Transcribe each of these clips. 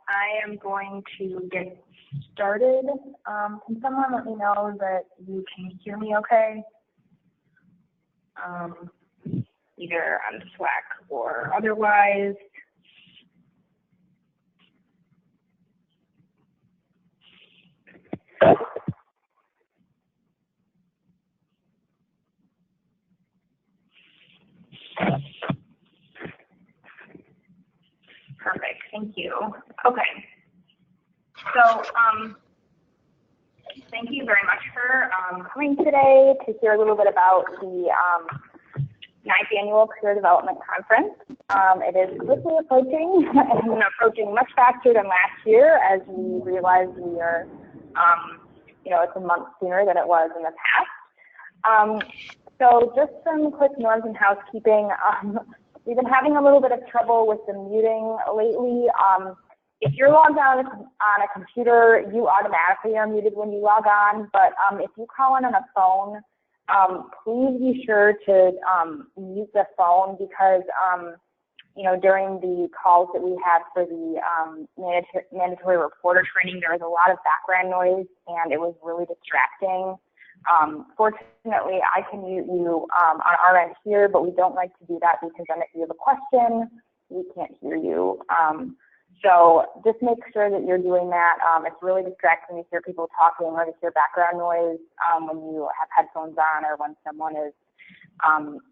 I am going to get started. Can someone let me know that you can hear me okay? Either on Slack or otherwise. Perfect, thank you. Okay, so thank you very much for coming today to hear a little bit about the 9th Annual Career Development Conference. It is quickly approaching and approaching much faster than last year, as we realize we are, it's a month sooner than it was in the past. So just some quick norms and housekeeping. We've been having a little bit of trouble with the muting lately. If you're logged on a computer, you automatically are muted when you log on, but if you call in on a phone, please be sure to mute the phone because, during the calls that we had for the mandatory reporter training, there was a lot of background noise and it was really distracting. Fortunately, I can mute you on our end here, but we don't like to do that because then if you have a question, we can't hear you. So just make sure that you're doing that. It's really distracting to hear people talking or to hear background noise when you have headphones on or when someone is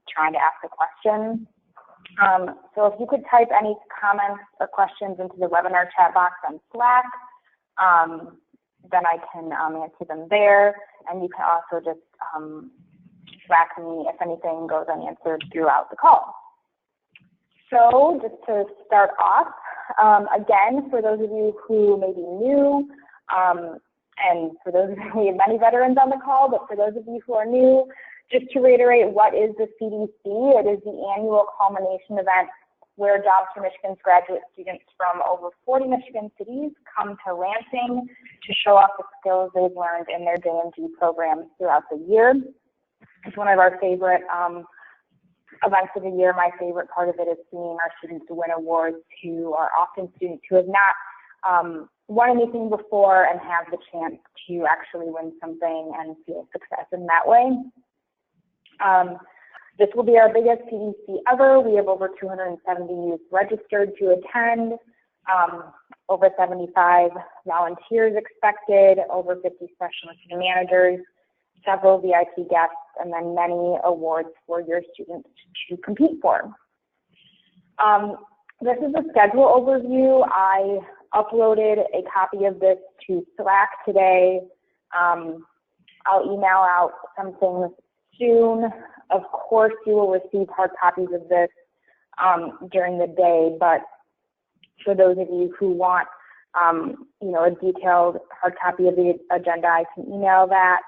trying to ask a question. So if you could type any comments or questions into the webinar chat box on Slack, then I can answer them there. And you can also just Slack me if anything goes unanswered throughout the call. So just to start off, again, for those of you who may be new, and for those of you, we have many veterans on the call, but for those of you who are new, just to reiterate, what is the CDC? It is the annual culmination event where Jobs for Michigan's graduate students from over 40 Michigan cities come to Lansing to show off the skills they've learned in their JMG programs throughout the year. It's one of our favorite events of the year. My favorite part of it is seeing our students win awards who are often students who have not won anything before and have the chance to actually win something and feel success in that way. This will be our biggest CDC ever. We have over 270 youth registered to attend, over 75 volunteers expected, over 50 specialists and managers, several VIP guests, and then many awards for your students to compete for. This is a schedule overview. I uploaded a copy of this to Slack today. I'll email out some things soon. Of course, you will receive hard copies of this during the day, but for those of you who want, a detailed hard copy of the agenda, I can email that.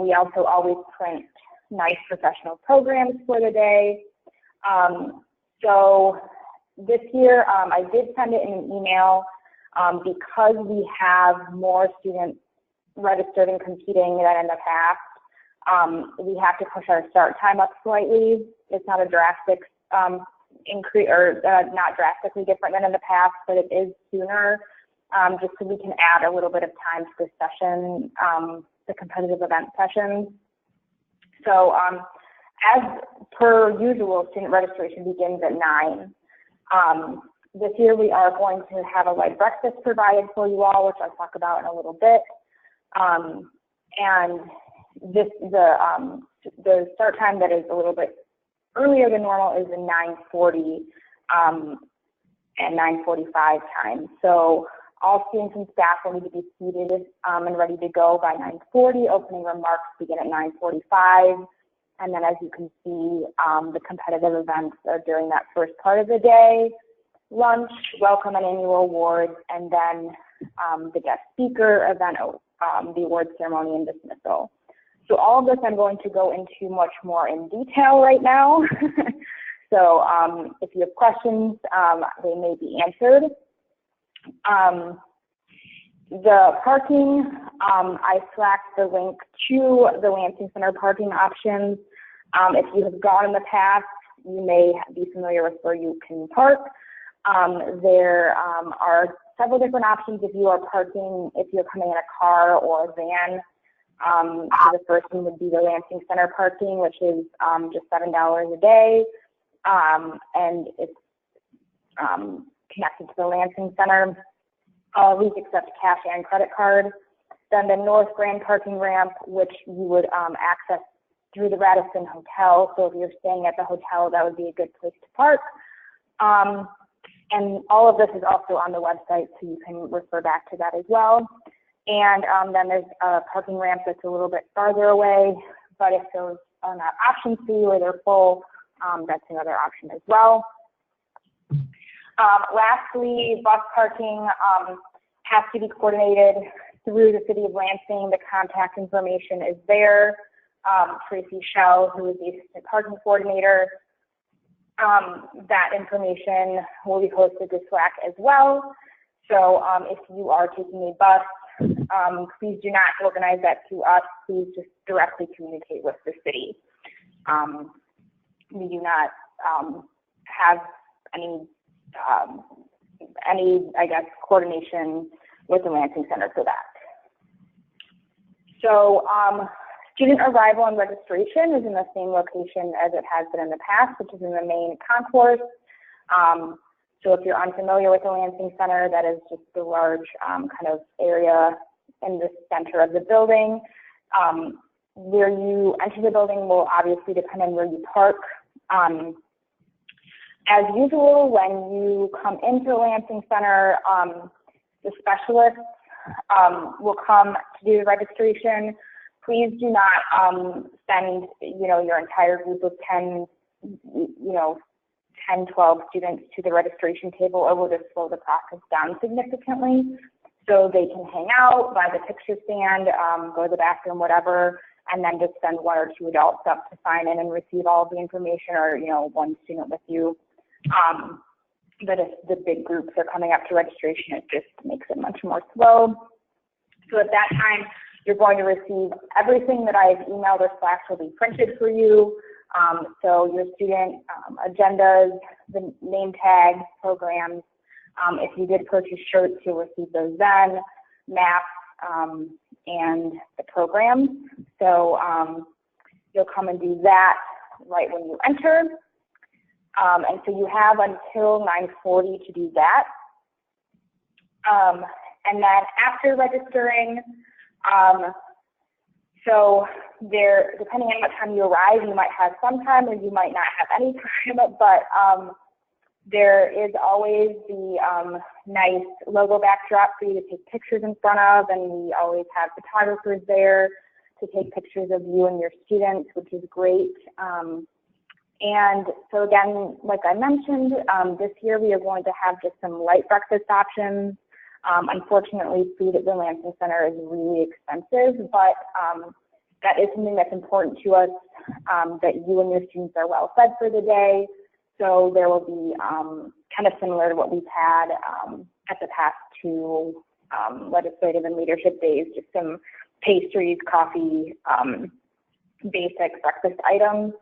We also always print nice professional programs for the day. So this year, I did send it in an email because we have more students registered and competing than in the past. We have to push our start time up slightly. It's not a drastic increase, or not drastically different than in the past, but it is sooner, just so we can add a little bit of time to the session, the competitive event sessions. So as per usual, student registration begins at 9. This year we are going to have a light breakfast provided for you all, which I'll talk about in a little bit. And the start time that is a little bit earlier than normal is the 9:40 and 9:45 time. So all students and staff will need to be seated and ready to go by 9:40. Opening remarks begin at 9:45. And then as you can see, the competitive events are during that first part of the day. Lunch, welcome and annual awards, and then the guest speaker event, the award ceremony and dismissal. So all of this I'm going to go into much more in detail right now. So if you have questions, they may be answered. The parking, I slacked the link to the Lansing Center parking options. If you have gone in the past, you may be familiar with where you can park. There are several different options if you are parking, if you're coming in a car or a van. So the first one would be the Lansing Center parking, which is just $7 a day, and it's connected to the Lansing Center. We accept cash and credit card. Then the North Grand parking ramp, which you would access through the Radisson Hotel. So if you're staying at the hotel, that would be a good place to park. And all of this is also on the website, so you can refer back to that as well. And then there's a parking ramp that's a little bit farther away, but if those are not options for you or they're full, that's another option as well. Lastly, bus parking has to be coordinated through the City of Lansing. The contact information is there. Tracy Schell, who is the Assistant Parking Coordinator, that information will be posted to Slack as well. So if you are taking a bus, please do not organize that to us. Please just directly communicate with the city. We do not have any, I guess, coordination with the Lansing Center for that. So student arrival and registration is in the same location as it has been in the past, which is in the main concourse. So if you're unfamiliar with the Lansing Center, that is just the large kind of area in the center of the building. Where you enter the building will obviously depend on where you park. As usual, when you come into the Lansing Center, the specialists will come to do the registration. Please do not send, your entire group of 10, 12 students to the registration table, or will just slow the process down significantly. So they can hang out, buy the picture stand, go to the bathroom, whatever, and then just send 1 or 2 adults up to sign in and receive all of the information, or, one student with you. But if the big groups are coming up to registration, it just makes it much more slow. So at that time, you're going to receive everything that I've emailed or Slack will be printed for you. So your student agendas, the name tags, programs. If you did purchase shirts, you'll receive those then, maps, and the programs. So you'll come and do that right when you enter. And so you have until 9:40 to do that. And then after registering, so there, depending on what time you arrive, you might have some time or you might not have any time, but there is always the nice logo backdrop for you to take pictures in front of, and we always have photographers there to take pictures of you and your students, which is great. And so again, like I mentioned, this year we are going to have just some light breakfast options. Unfortunately, food at the Lansing Center is really expensive, but that is something that's important to us, that you and your students are well fed for the day. So there will be kind of similar to what we've had at the past 2 legislative and leadership days, just some pastries, coffee, basic breakfast items.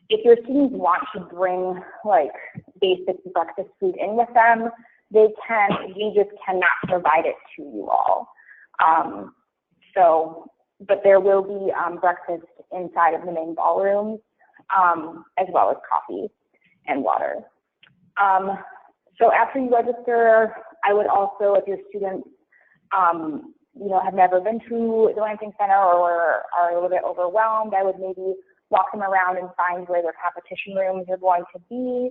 If your students want to bring like basic breakfast food in with them, they can. We just cannot provide it to you all. But there will be breakfast inside of the main ballrooms, as well as coffee and water. So after you register, I would also, if your students, have never been to the Lansing Center or are a little bit overwhelmed, I would maybe walk them around and find where their competition rooms are going to be,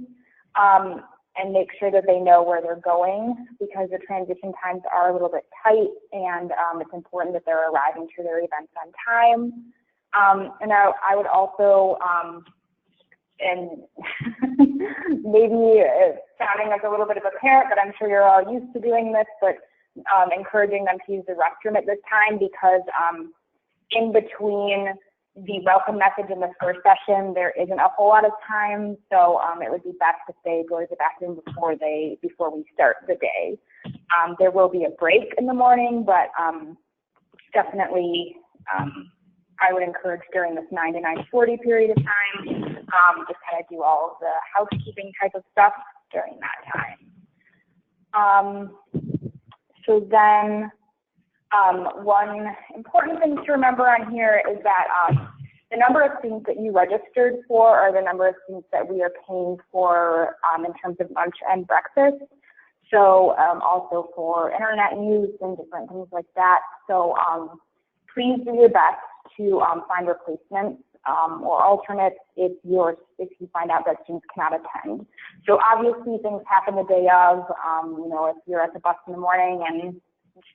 and make sure that they know where they're going, because the transition times are a little bit tight, and it's important that they're arriving to their events on time. And I would also, and maybe sounding like a little bit of a parent, but I'm sure you're all used to doing this, but encouraging them to use the restroom at this time, because in between the welcome message in the first session, there isn't a whole lot of time, so it would be best if they go to the bathroom before we start the day. There will be a break in the morning, but definitely I would encourage during this 9 to 9:40 period of time, just kind of do all of the housekeeping type of stuff during that time. So then one important thing to remember on here is that the number of students that you registered for are the number of students that we are paying for in terms of lunch and breakfast. So also for internet use and different things like that. So please do your best to find replacements or alternates if you find out that students cannot attend. So obviously things happen the day of. You know, if you're at the bus in the morning and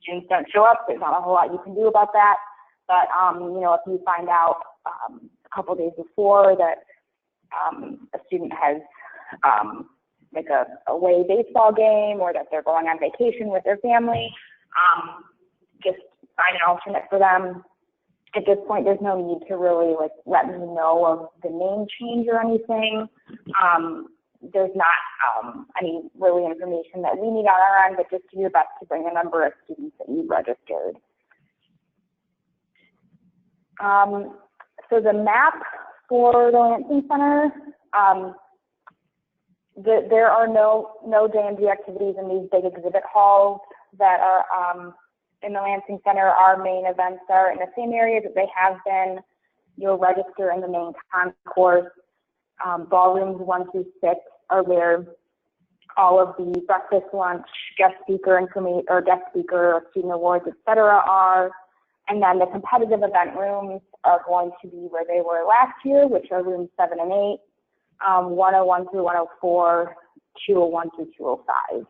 students don't show up, there's not a whole lot you can do about that. But you know, if you find out a couple days before that a student has like a away baseball game or that they're going on vacation with their family, just find an alternate for them. At this point, there's no need to really like let me know of the name change or anything. There's not any really information that we need on our end, but just do your best to bring the number of students that you registered. So the map for the Lansing Center, there are no JMG activities in these big exhibit halls that are in the Lansing Center. Our main events are in the same areas that they have been. You'll register in the main concourse. Ballrooms 1 through 6 are where all of the breakfast, lunch, guest speaker information or guest speaker, student awards, etc. are. And then the competitive event rooms are going to be where they were last year, which are rooms 7 and 8, 101 through 104, 201 through 205.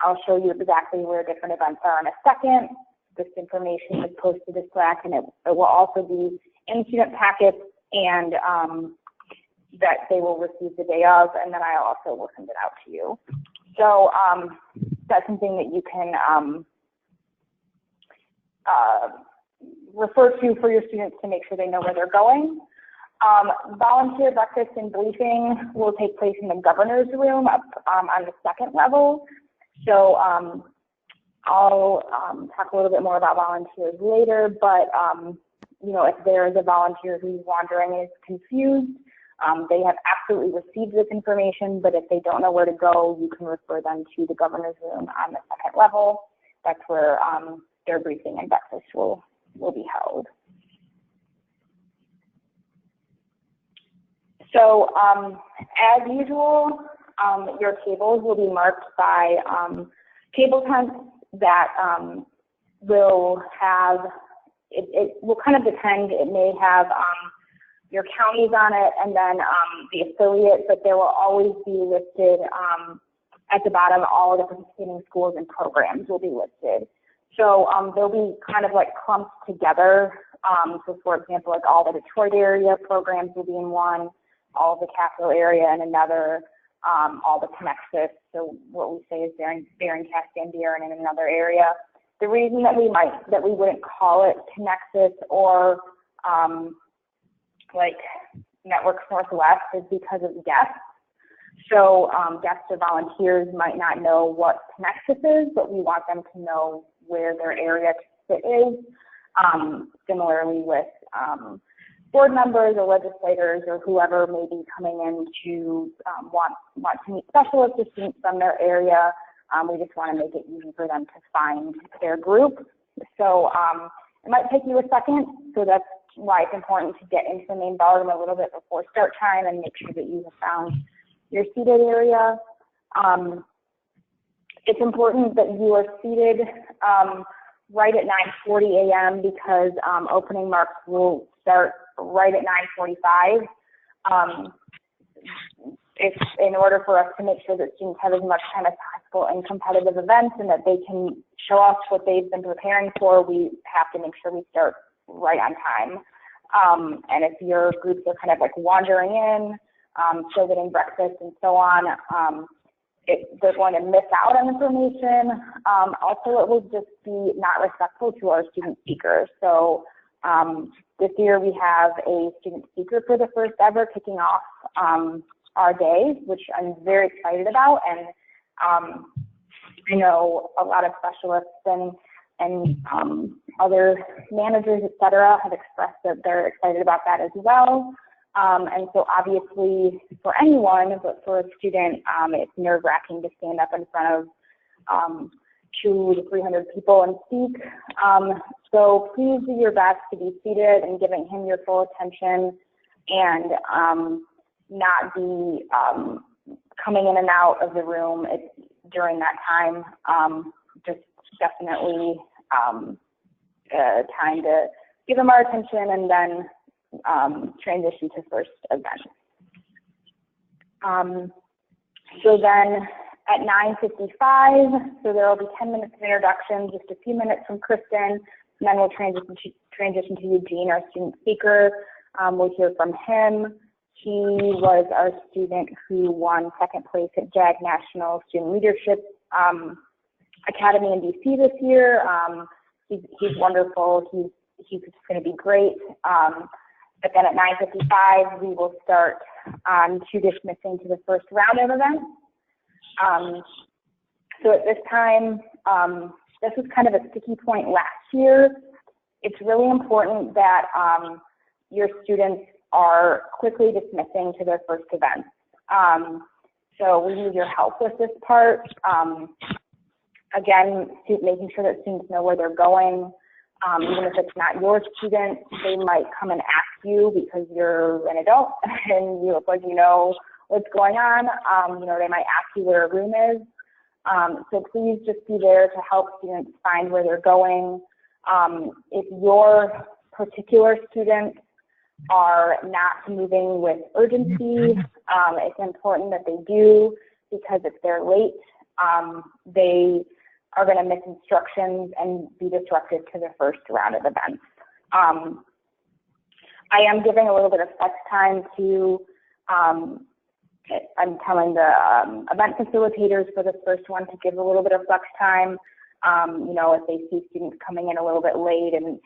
I'll show you exactly where different events are in a second. This information is posted to Slack, and it will also be in student packets and that they will receive the day of, and then I also will send it out to you. So that's something that you can refer to for your students to make sure they know where they're going. Volunteer breakfast and briefing will take place in the governor's room up on the second level. So I'll talk a little bit more about volunteers later, but you know, if there is a volunteer who's wandering and is confused, they have absolutely received this information, but if they don't know where to go, you can refer them to the governor's room on the second level. That's where their briefing and breakfast will be held. So as usual, your tables will be marked by table tents that will have, it will kind of depend, it may have your counties on it and then the affiliate, but there will always be listed at the bottom, all of the participating schools and programs will be listed. So they'll be kind of like clumped together. So for example, like all the Detroit area programs will be in one, all of the Capital area in another, all the Connexus, so what we say is Barron, Cass, Van Buren in another area. The reason that we wouldn't call it Connexus or like Networks Northwest is because of guests. So guests or volunteers might not know what Connexus is, but we want them to know where their area to sit is. Similarly with board members or legislators or whoever may be coming in to want to meet specialist assistants from their area. We just want to make it easy for them to find their group. So it might take you a second, so that's why it's important to get into the main ballroom a little bit before start time and make sure that you have found your seated area. It's important that you are seated right at 9:40 a.m. because opening marks will start right at 9:45. If in order for us to make sure that students have as much time as possible in competitive events and that they can show us what they've been preparing for, we have to make sure we start right on time. And if your groups are kind of like wandering in, still getting breakfast and so on, they're going to miss out on information. Also, it will just be not respectful to our student speakers. So this year we have a student speaker for the first ever kicking off our day, which I'm very excited about. And I know a lot of specialists and other managers, et cetera, have expressed that they're excited about that as well. And so obviously for anyone, but for a student, it's nerve-wracking to stand up in front of 200 to 300 people and speak. So please do your best to be seated and giving him your full attention, and not be coming in and out of the room during that time. Just definitely time to give them our attention and then transition to first event. So then at 9:55, so there will be 10 minutes of introduction, just a few minutes from Kristen, and then we'll transition to Eugene, our student speaker. We'll hear from him. He was our student who won second place at JAG National Student Leadership Academy in DC this year. He's wonderful. He's going to be great. But then at 9:55, we will start to dismissing to the first round of events. So at this time, this was kind of a sticky point last year. It's really important that your students are quickly dismissing to their first event. So we need your help with this part. Again, making sure that students know where they're going. Even if it's not your student, they might come and ask you because you're an adult and you look like you know what's going on. They might ask you where a room is. So please just be there to help students find where they're going. If your particular students are not moving with urgency, it's important that they do, because if they're late, they are going to miss instructions and be disruptive to the first round of events. I am giving a little bit of flex time to, I'm telling the event facilitators for this first one to give a little bit of flex time. If they see students coming in a little bit late, and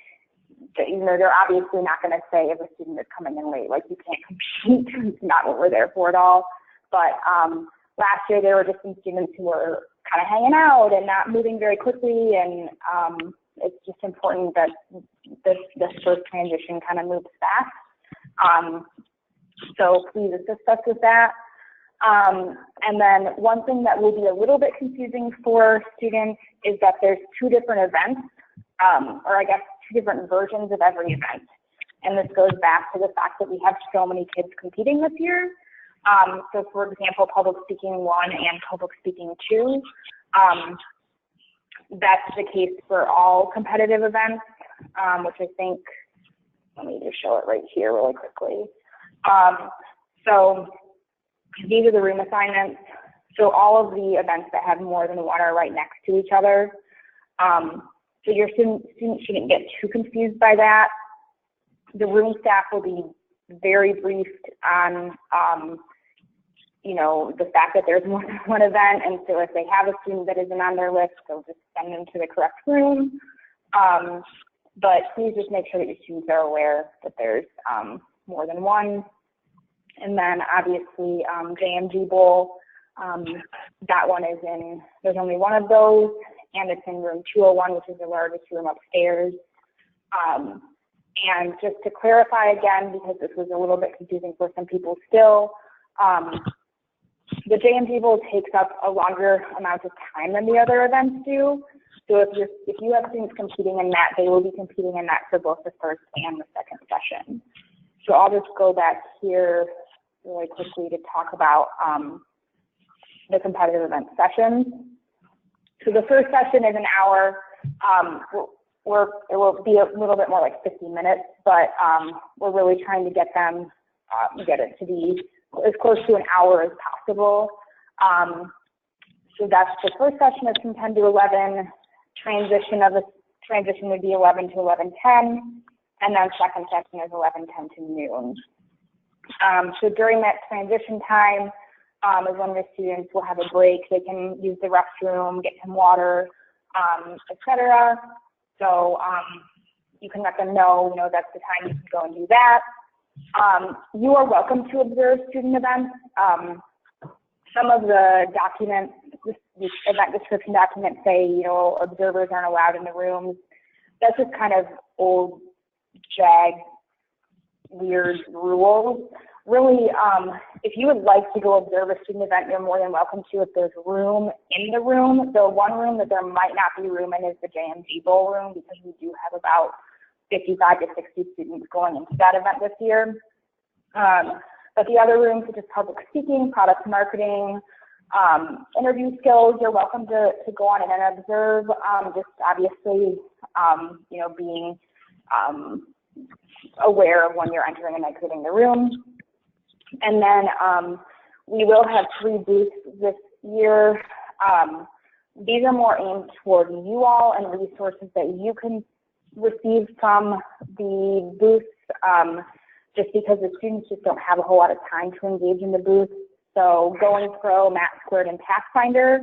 they're obviously not going to say if a student is coming in late, like you can't compete. It's not what we're there for at all. But last year there were just some students who were kind of hanging out and not moving very quickly, and it's just important that this first transition kind of moves fast. So please assist us with that. And then one thing that will be a little bit confusing for students is that there's two different events, or I guess two different versions of every event. And this goes back to the fact that we have so many kids competing this year. So for example, Public Speaking 1 and Public Speaking 2, that's the case for all competitive events, which I think, let me just show it right here really quickly. So these are the room assignments. So all of the events that have more than one are right next to each other. So your students shouldn't get too confused by that. The room staff will be very briefed on the fact that there's more than one event, and so if they have a student that isn't on their list, they'll just send them to the correct room. But please just make sure that your students are aware that there's more than one. And then obviously JMG Bowl, that one is there's only one of those, and it's in room 201, which is the largest room upstairs. And just to clarify again, because this was a little bit confusing for some people still, the JMG Bowl takes up a longer amount of time than the other events do. So if you have students competing in that, they will be competing in that for both the first and the second session. So I'll just go back here really quickly to talk about the competitive event sessions. So the first session is an hour. It will be a little bit more like 50 minutes, but we're really trying to get it to be as close to an hour as possible. So that's the first session is from 10 to 11. Transition would be 11 to 11:10, and then second session is 11:10 to noon. So during that transition time is when the students will have a break. They can use the restroom, get some water, etc. So you can let them know, that's the time you can go and do that. You are welcome to observe student events. Some of the documents, the event description documents say, observers aren't allowed in the rooms. That's just kind of old JAG, weird rules. Really, if you would like to go observe a student event, you're more than welcome to if there's room in the room. The one room that there might not be room in is the JMG Ballroom, because we do have about 55 to 60 students going into that event this year. But the other rooms, such as public speaking, product marketing, interview skills, you're welcome to go on and observe. Just obviously, you know, being aware of when you're entering and exiting the room. And then we will have 3 booths this year. These are more aimed toward you all and resources that you can receive from the booths, just because the students just don't have a whole lot of time to engage in the booth. So Going Pro, Math Squared, and Pathfinder.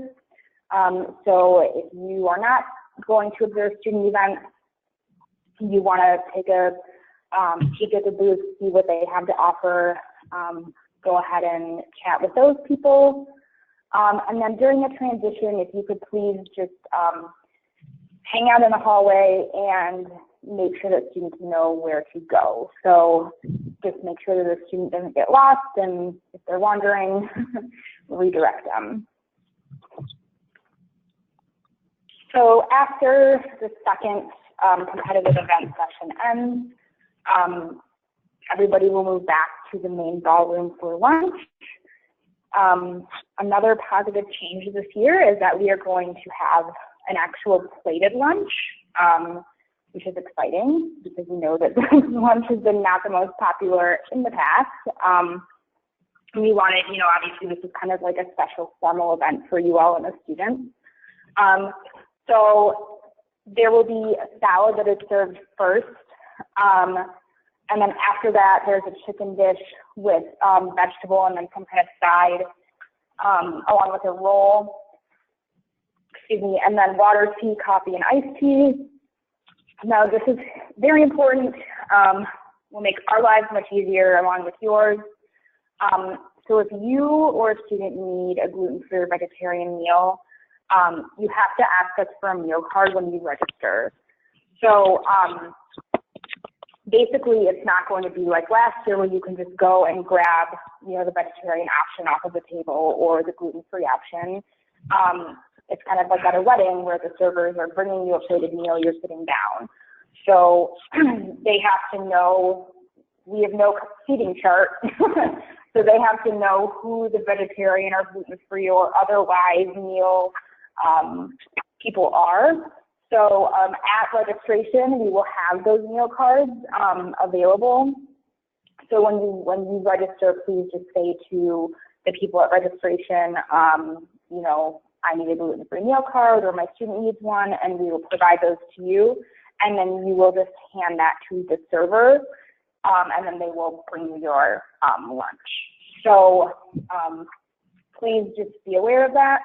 So if you are not going to observe student events, you want to take a peek at the booth, see what they have to offer, go ahead and chat with those people. And then during the transition, if you could please just hang out in the hallway and make sure that students know where to go. So just make sure that the student doesn't get lost, and if they're wandering, redirect them. So after the second competitive event session ends, everybody will move back to the main ballroom for lunch. Another positive change this year is that we are going to have an actual plated lunch, which is exciting because we know that lunch has been not the most popular in the past. We wanted, you know, obviously this is kind of like a special formal event for you all and the students. So there will be a salad that is served first. And then after that, there's a chicken dish with vegetable and then some kind of side, along with a roll. Excuse me, and then water, tea, coffee, and iced tea. Now, this is very important. Will make our lives much easier along with yours. So if you or a student need a gluten-free or vegetarian meal, you have to ask us for a meal card when you register. So basically, it's not going to be like last year where you can just go and grab, you know, the vegetarian option off of the table or the gluten-free option. It's kind of like at a wedding where the servers are bringing you a plated meal, you're sitting down. So they have to know, we have no seating chart, so they have to know who the vegetarian or gluten-free or otherwise meal people are. So at registration, we will have those meal cards available. So when you register, please just say to the people at registration, you know, I need a gluten-free meal card or my student needs one, and we will provide those to you. And then you will just hand that to the server, and then they will bring you your lunch. So please just be aware of that.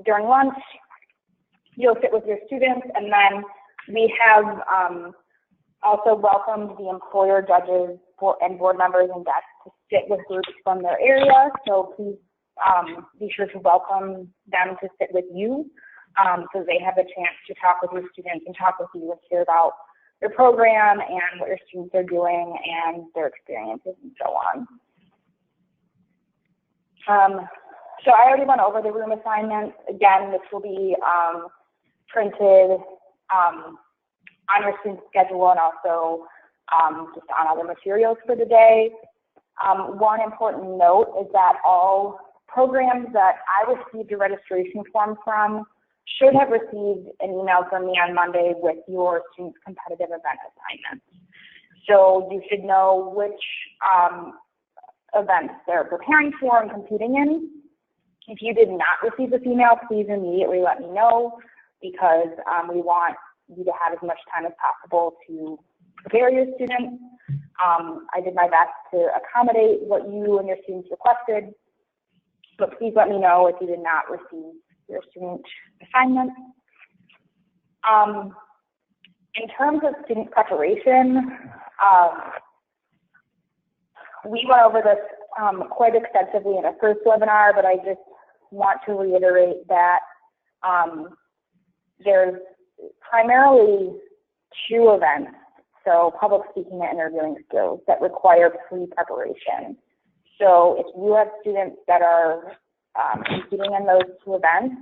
During lunch, you'll sit with your students, and then we have also welcomed the employer judges and board members and guests to sit with groups from their area. So please be sure to welcome them to sit with you, so they have a chance to talk with your students and talk with you and hear about your program and what your students are doing and their experiences and so on. So I already went over the room assignments. Again, this will be printed on your student schedule and also just on other materials for the day. One important note is that all programs that I received a registration form from should have received an email from me on Monday with your student's competitive event assignments. So you should know which events they're preparing for and competing in. If you did not receive this email, please immediately let me know, because we want you to have as much time as possible to prepare your students. I did my best to accommodate what you and your students requested, but please let me know if you did not receive your student assignment. In terms of student preparation, we went over this quite extensively in a first webinar, but I just want to reiterate that there's primarily 2 events so public speaking and interviewing skills that require pre-preparation. So if you have students that are competing in those two events,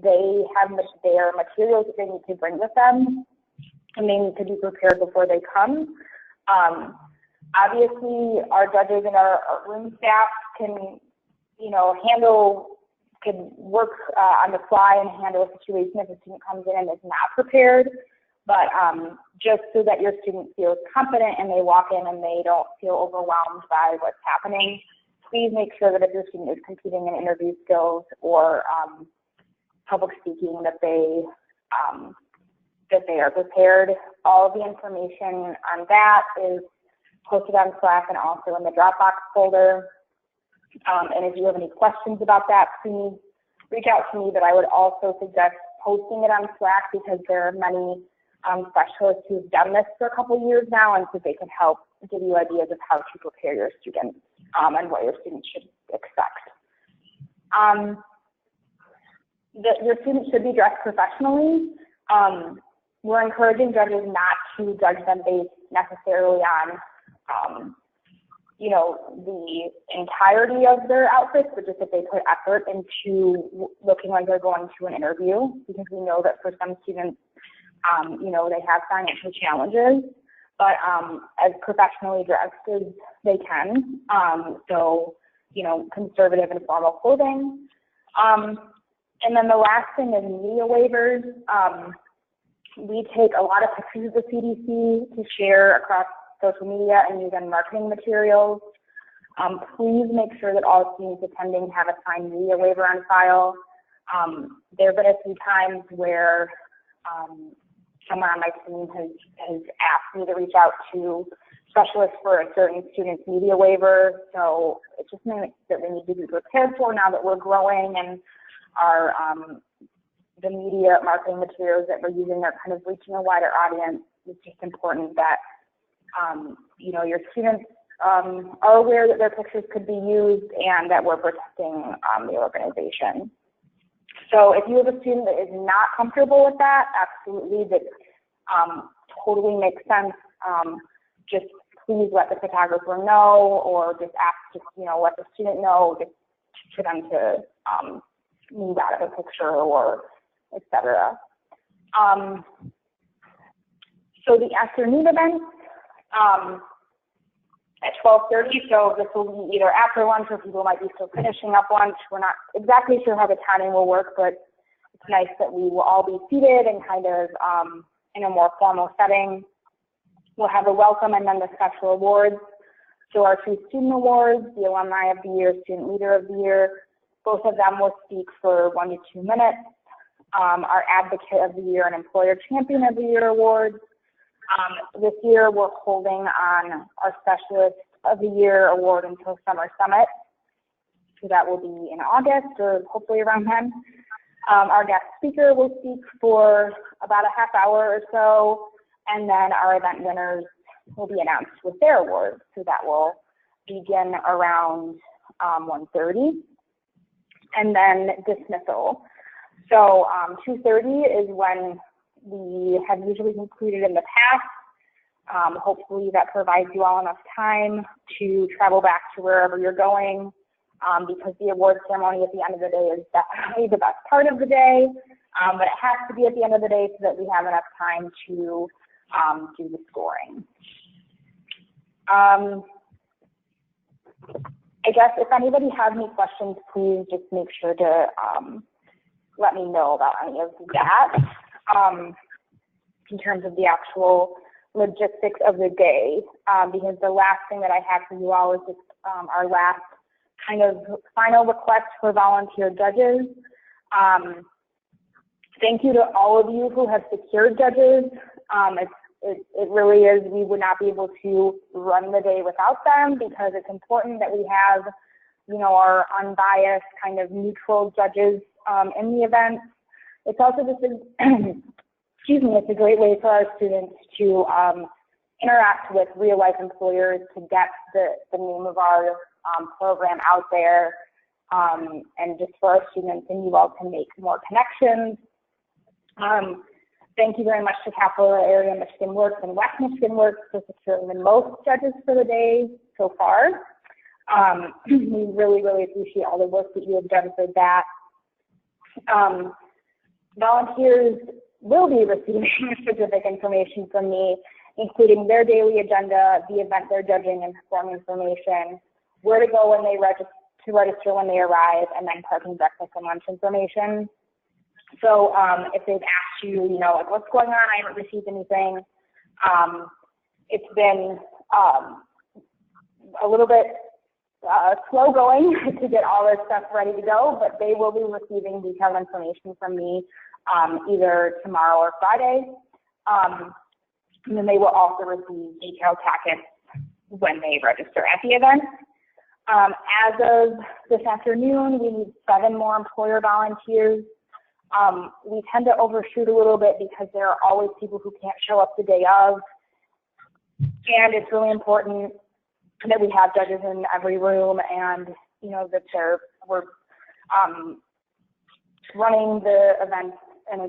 they have their materials that they need to bring with them, and they need to be prepared before they come. Obviously, our judges and our room staff can, can work on the fly and handle a situation if a student comes in and is not prepared. But just so that your student feels confident and they walk in and they don't feel overwhelmed by what's happening, please make sure that if your student is competing in interview skills or public speaking, that they are prepared. All of the information on that is posted on Slack and also in the Dropbox folder. And if you have any questions about that, please reach out to me. But I would also suggest posting it on Slack because there are many specialists who've done this for a couple years now, and so they can help give you ideas of how to prepare your students and what your students should expect. Your students should be dressed professionally. We're encouraging judges not to judge them based necessarily on the entirety of their outfits, but just if they put effort into looking like they're going to an interview, because we know that for some students, they have financial challenges, but as professionally dressed as they can, conservative and formal clothing. And then the last thing is media waivers. We take a lot of pictures of the CDC to share across social media and use on marketing materials. Please make sure that all students attending have a signed media waiver on file. There have been a few times where someone on my team has asked me to reach out to specialists for a certain student's media waiver. So it's just something that we need to be prepared for now that we're growing and our the media marketing materials that we're using are kind of reaching a wider audience. It's just important that your students are aware that their pictures could be used and that we're protecting the organization. So if you have a student that is not comfortable with that, absolutely, that totally makes sense. Just please let the photographer know, or just let the student know, just for them to move out of a picture or etc. So the afternoon events at 12:30. So this will be either after lunch or people might be still finishing up lunch. We're not exactly sure how the timing will work, but it's nice that we will all be seated and kind of in a more formal setting. We'll have a welcome and then the special awards. So our two student awards, the Alumni of the Year, Student Leader of the Year, both of them will speak for 1 to 2 minutes. Our Advocate of the Year and Employer Champion of the Year awards. This year we're holding on our Specialist of the Year award until Summer Summit. So that will be in August or hopefully around then. Our guest speaker will speak for about a half hour or so, and then our event winners will be announced with their awards. So that will begin around 1:30, and then dismissal. So 2:30 is when we have usually concluded in the past. Hopefully that provides you all enough time to travel back to wherever you're going, because the award ceremony at the end of the day is definitely the best part of the day, but it has to be at the end of the day so that we have enough time to do the scoring. I guess if anybody has any questions, please just make sure to let me know about any of that in terms of the actual logistics of the day, because the last thing that I have for you all is just our last kind of final request for volunteer judges. Thank you to all of you who have secured judges. It really is, we would not be able to run the day without them, because it's important that we have, our unbiased kind of neutral judges in the event. It's also just it's a great way for our students to interact with real life employers, to get the name of our program out there, and just for our students and you all to make more connections. Thank you very much to Capital Area Michigan Works and West Michigan Works for securing the most judges for the day so far. We really, really appreciate all the work that you have done for that. Volunteers will be receiving specific information from me, including their daily agenda, the event they're judging and form information, where to go when they register when they arrive, and then parking, breakfast, and lunch information. So if they've asked you, you know, like, what's going on, I haven't received anything, it's been a little bit slow going to get all their stuff ready to go, but they will be receiving detailed information from me either tomorrow or Friday. And then they will also receive detailed packets when they register at the event. As of this afternoon, we need 7 more employer volunteers. We tend to overshoot a little bit because there are always people who can't show up the day of. And it's really important that we have judges in every room, and you know that we're running the event in a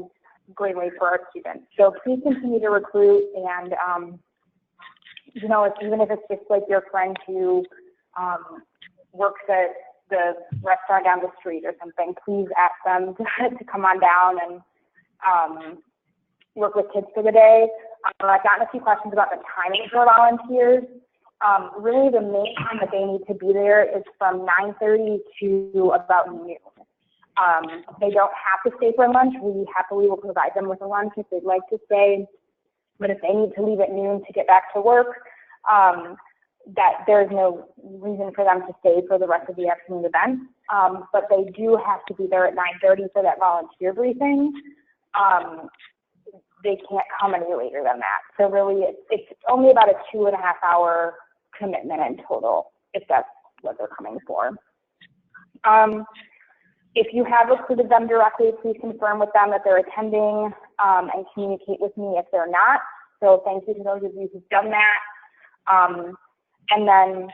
great way for our students. So please continue to recruit, and you know, even if it's just like your friend who works at the restaurant down the street or something, please ask them to come on down and work with kids for the day. I've gotten a few questions about the timing for volunteers. Really the main time that they need to be there is from 9:30 to about noon. They don't have to stay for lunch. We happily will provide them with a lunch if they'd like to stay. But if they need to leave at noon to get back to work, that there's no reason for them to stay for the rest of the afternoon event. But they do have to be there at 9:30 for that volunteer briefing. They can't come any later than that. So really, it's only about a 2.5-hour commitment in total, if that's what they're coming for. If you have recruited them directly, please confirm with them that they're attending and communicate with me if they're not. So thank you to those of you who've done that. And then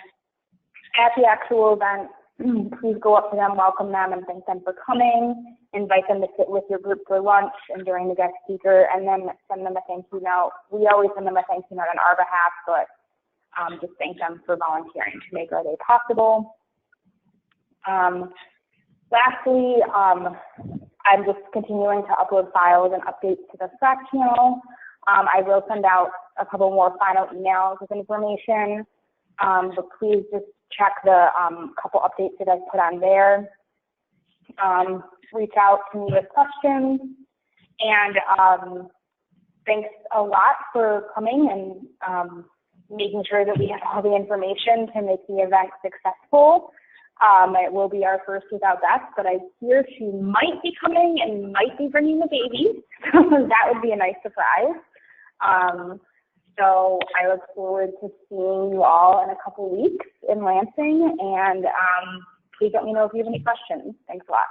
at the actual event, please go up to them, welcome them, and thank them for coming. Invite them to sit with your group for lunch and during the guest speaker, and then send them a thank you note. We always send them a thank you note on our behalf, but just thank them for volunteering to make our day possible. Lastly, I'm just continuing to upload files and updates to the Slack channel. I will send out a couple more final emails with information, but please just check the couple updates that I've put on there. Reach out to me with questions, and thanks a lot for coming and making sure that we have all the information to make the event successful. It will be our first without Beth, but I hear she might be coming and might be bringing the baby, so that would be a nice surprise. So I look forward to seeing you all in a couple weeks in Lansing, and please let me know if you have any questions. Thanks a lot.